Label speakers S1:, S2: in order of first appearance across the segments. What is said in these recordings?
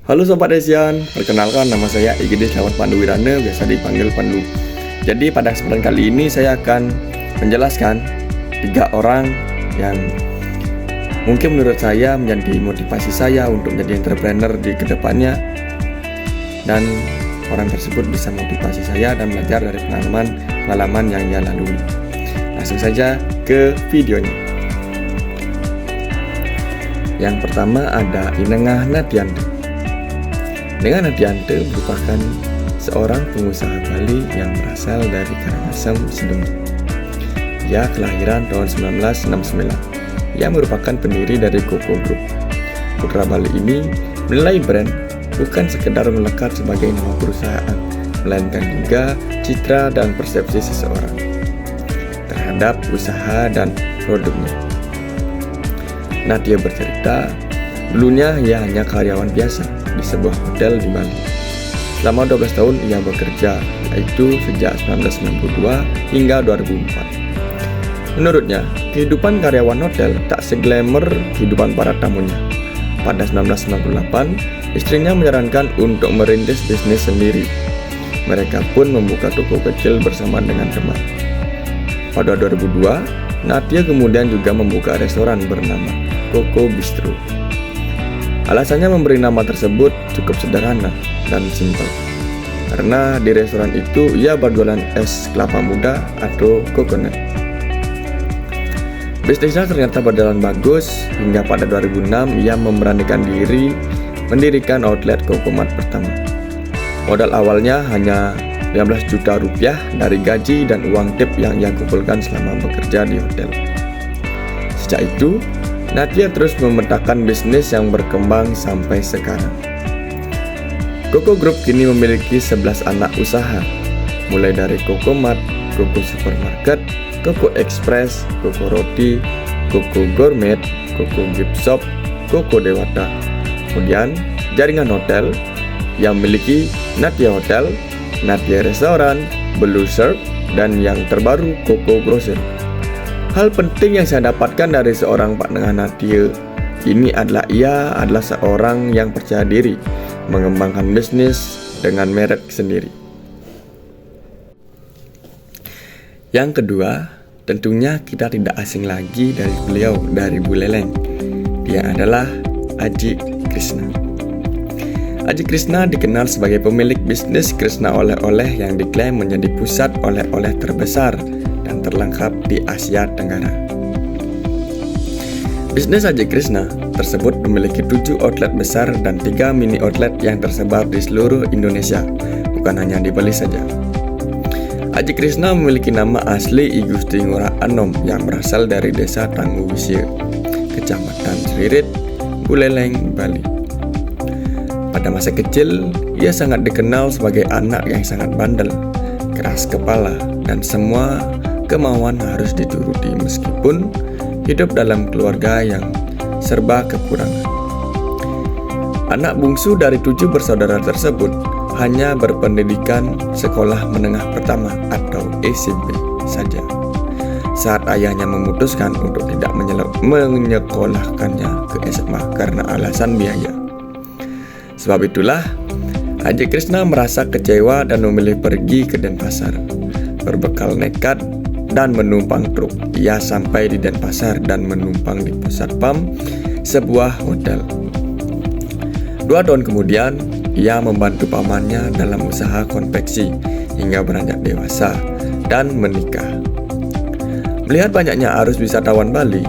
S1: Halo Sobat Asian, perkenalkan nama saya Igede Selamat Pandu Wirana, biasa dipanggil Pandu. Jadi pada kesempatan kali ini saya akan menjelaskan 3 orang yang mungkin menurut saya menjadi motivasi saya untuk menjadi entrepreneur di kedepannya. Dan orang tersebut bisa motivasi saya dan belajar dari pengalaman yang ia lalui. Langsung saja ke videonya. Yang pertama ada Inengah Nadiante. Inengah Nadiante merupakan seorang pengusaha Bali yang berasal dari Karangasem, Sidempu. Ia kelahiran tahun 1969. Ia merupakan pendiri dari Koko Group. Putra Bali ini menilai brand bukan sekedar melekat sebagai nama perusahaan, melainkan juga citra dan persepsi seseorang terhadap usaha dan produknya. Nadia bercerita, dulunya ia hanya karyawan biasa di sebuah hotel di Bali. Selama 12 tahun ia bekerja, yaitu sejak 1992 hingga 2004. Menurutnya, kehidupan karyawan hotel tak seglamour kehidupan para tamunya. Pada 1998, istrinya menyarankan untuk merintis bisnis sendiri. Mereka pun membuka toko kecil bersama dengan teman. Pada 2002, Nadia kemudian juga membuka restoran bernama Koko Bistro. Alasannya memberi nama tersebut cukup sederhana dan simpel, karena di restoran itu ia berjualan es kelapa muda atau coconut. Bisnisnya ternyata berjalan bagus hingga pada 2006 ia memberanikan diri mendirikan outlet Cocomat pertama. Modal awalnya hanya 15 juta rupiah dari gaji dan uang tip yang ia kumpulkan selama bekerja di hotel. Sejak itu, Nadia terus memetakan bisnis yang berkembang sampai sekarang. Koko Group kini memiliki 11 anak usaha, mulai dari Cocomat, Koko Supermarket, Koko Express, Koko Roti, Koko Gourmet, Koko Gift Shop, Koko Dewata. Kemudian, jaringan hotel yang memiliki Nadia Hotel, Nadia Restoran, Blue Shirt, dan yang terbaru Koko Grocery. Hal penting yang saya dapatkan dari seorang Pak Nengah Nadia ini adalah ia adalah seorang yang percaya diri mengembangkan bisnis dengan merek sendiri. Yang kedua, tentunya kita tidak asing lagi dari beliau, dari Buleleng. Dia adalah Aji Krishna. Aji Krishna dikenal sebagai pemilik bisnis Krishna Oleh-oleh yang diklaim menjadi pusat oleh-oleh terbesar dan terlengkap di Asia Tenggara. Bisnis Aji Krishna tersebut memiliki 7 outlet besar dan 3 mini outlet yang tersebar di seluruh Indonesia, bukan hanya di Bali saja. Aji Krishna memiliki nama asli I Gusti Ngurah Anom yang berasal dari desa Tangguwisya, Kecamatan Sririt, Buleleng, Bali. Pada masa kecil, ia sangat dikenal sebagai anak yang sangat bandel, keras kepala, dan semua kemauan harus dituruti meskipun hidup dalam keluarga yang serba kekurangan. Anak bungsu dari 7 bersaudara tersebut hanya berpendidikan sekolah menengah pertama atau SMP saja, saat ayahnya memutuskan untuk tidak menyekolahkannya ke SMA karena alasan biaya. Sebab itulah, Aji Krishna merasa kecewa dan memilih pergi ke Denpasar. Berbekal nekat dan menumpang truk, ia sampai di Denpasar dan menumpang di pusat PAM, sebuah hotel. 2 tahun kemudian, ia membantu pamannya dalam usaha konveksi hingga beranjak dewasa dan menikah. Melihat banyaknya arus wisatawan Bali,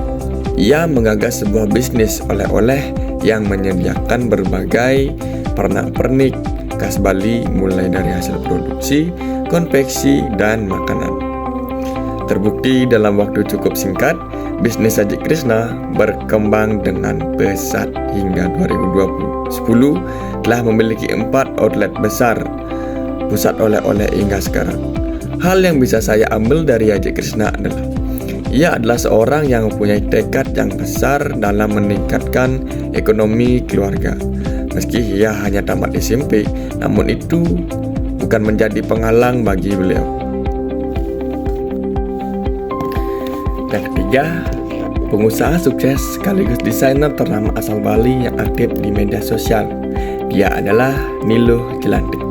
S1: ia menggagas sebuah bisnis oleh-oleh yang menyediakan berbagai pernak-pernik khas Bali mulai dari hasil produksi, konveksi, dan makanan. Terbukti dalam waktu cukup singkat, bisnis Aji Krishna berkembang dengan pesat hingga 2010 telah memiliki 4 outlet besar pusat oleh-oleh hingga sekarang. Hal yang bisa saya ambil dari Aji Krishna adalah ia adalah seorang yang mempunyai tekad yang besar dalam meningkatkan ekonomi keluarga. Meski ia hanya tamat SMP, namun itu bukan menjadi penghalang bagi beliau. Yang ketiga, pengusaha sukses sekaligus desainer ternama asal Bali yang aktif di media sosial. Dia adalah Nilo Jelantik.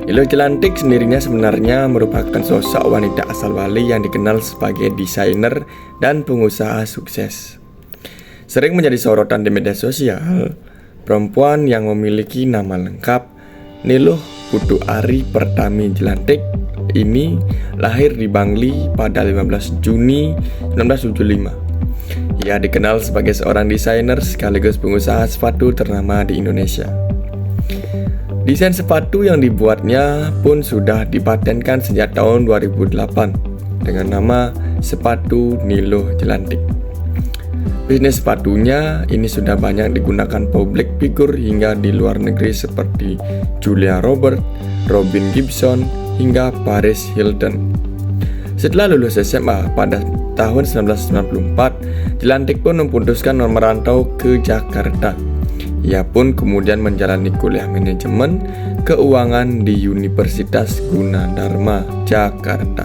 S1: Nilo Jelantik sendirinya sebenarnya merupakan sosok wanita asal Bali yang dikenal sebagai desainer dan pengusaha sukses. Sering menjadi sorotan di media sosial, perempuan yang memiliki nama lengkap Nilo Putu Ari Pertami Jelantik ini lahir di Bangli pada 15 Juni 1975. Ia dikenal sebagai seorang desainer sekaligus pengusaha sepatu ternama di Indonesia. Desain sepatu yang dibuatnya pun sudah dipatenkan sejak tahun 2008 dengan nama Sepatu Nilo Jelantik. Bisnis sepatunya ini sudah banyak digunakan public figure hingga di luar negeri seperti Julia Roberts, Robin Gibson, hingga Paris Hilton. Setelah lulus SMA pada tahun 1994, Jelantik pun memutuskan merantau ke Jakarta. Ia pun kemudian menjalani kuliah manajemen keuangan di Universitas Gunadarma, Jakarta.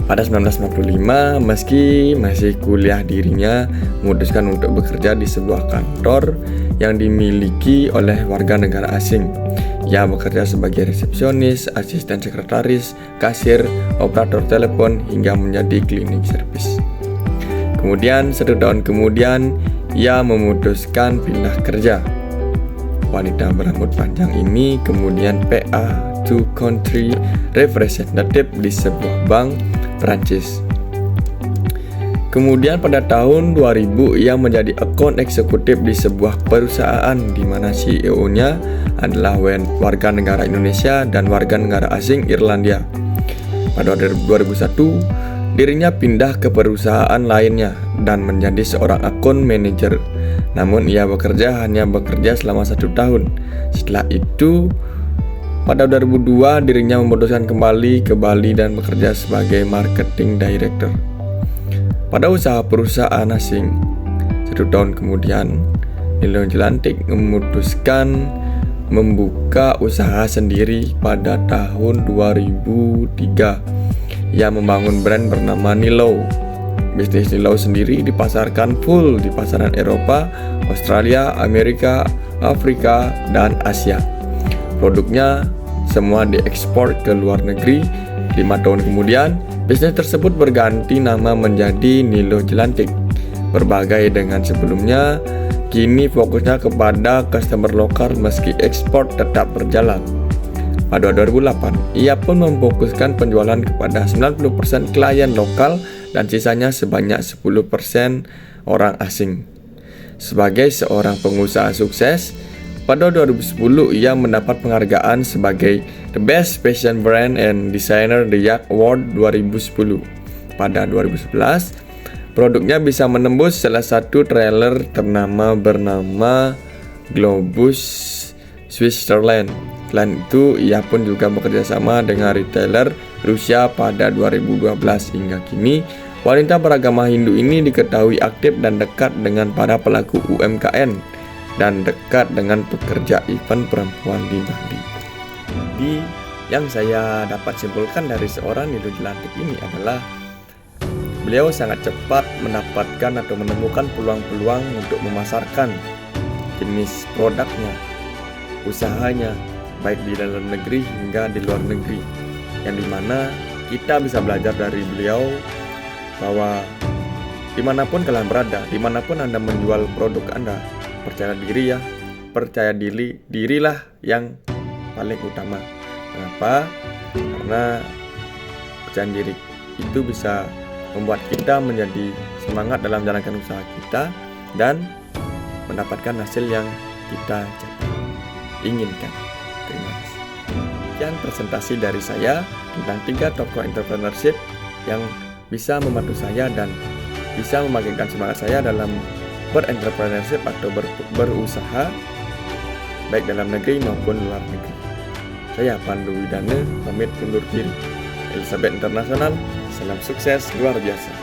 S1: Pada 1995, meski masih kuliah, dirinya memutuskan untuk bekerja di sebuah kantor yang dimiliki oleh warga negara asing. Ia bekerja sebagai resepsionis, asisten sekretaris, kasir, operator telepon, hingga menjadi cleaning service. Kemudian, 1 tahun kemudian, ia memutuskan pindah kerja. Wanita berambut panjang ini kemudian PA to Country Representative di sebuah bank Prancis. Kemudian pada tahun 2000 ia menjadi account eksekutif di sebuah perusahaan di mana CEO-nya adalah warga negara Indonesia dan warga negara asing Irlandia. Pada 2001 dirinya pindah ke perusahaan lainnya dan menjadi seorang account manager. Namun ia hanya bekerja selama 1 tahun. Setelah itu, pada 2002 dirinya memutuskan kembali ke Bali dan bekerja sebagai marketing director pada usaha perusahaan asing. 1 tahun kemudian, Nilo Jelantik memutuskan membuka usaha sendiri pada tahun 2003. Ia membangun brand bernama Nilo. Bisnis Nilo sendiri dipasarkan full di pasaran Eropa, Australia, Amerika, Afrika, dan Asia. Produknya semua diekspor ke luar negeri. 5 tahun kemudian, bisnis tersebut berganti nama menjadi Nilo Jelantik. Berbeda dengan sebelumnya, kini fokusnya kepada customer lokal meski ekspor tetap berjalan. Pada 2008, ia pun memfokuskan penjualan kepada 90% klien lokal dan sisanya sebanyak 10% orang asing. Sebagai seorang pengusaha sukses, pada 2010 ia mendapat penghargaan sebagai The Best Fashion Brand and Designer The Yacht Award 2010. Pada 2011, produknya bisa menembus salah satu trailer ternama bernama Globus Switzerland. Selain itu, ia pun juga bekerja sama dengan retailer Rusia pada 2012 hingga kini. Wanita beragama Hindu ini diketahui aktif dan dekat dengan para pelaku UMKM dan dekat dengan pekerja event perempuan di Bali. Jadi, yang saya dapat simpulkan dari seorang Nilo Jelantik ini adalah beliau sangat cepat mendapatkan atau menemukan peluang-peluang untuk memasarkan jenis produknya, usahanya, baik di dalam negeri hingga di luar negeri, yang dimana kita bisa belajar dari beliau bahwa dimanapun kalian berada, dimanapun Anda menjual produk Anda, percaya diri ya, dirilah yang paling utama. Kenapa? Karena percaya diri itu bisa membuat kita menjadi semangat dalam menjalankan usaha kita dan mendapatkan hasil yang kita inginkan. Terima kasih. Sekian presentasi dari saya tentang 3 tokoh entrepreneurship yang bisa membantu saya dan bisa membangkitkan semangat saya dalam berentrepreneurship atau berusaha baik dalam negeri maupun luar negeri. Saya Pandu Widana, pamit undur diri. Elizabeth International, salam sukses luar biasa.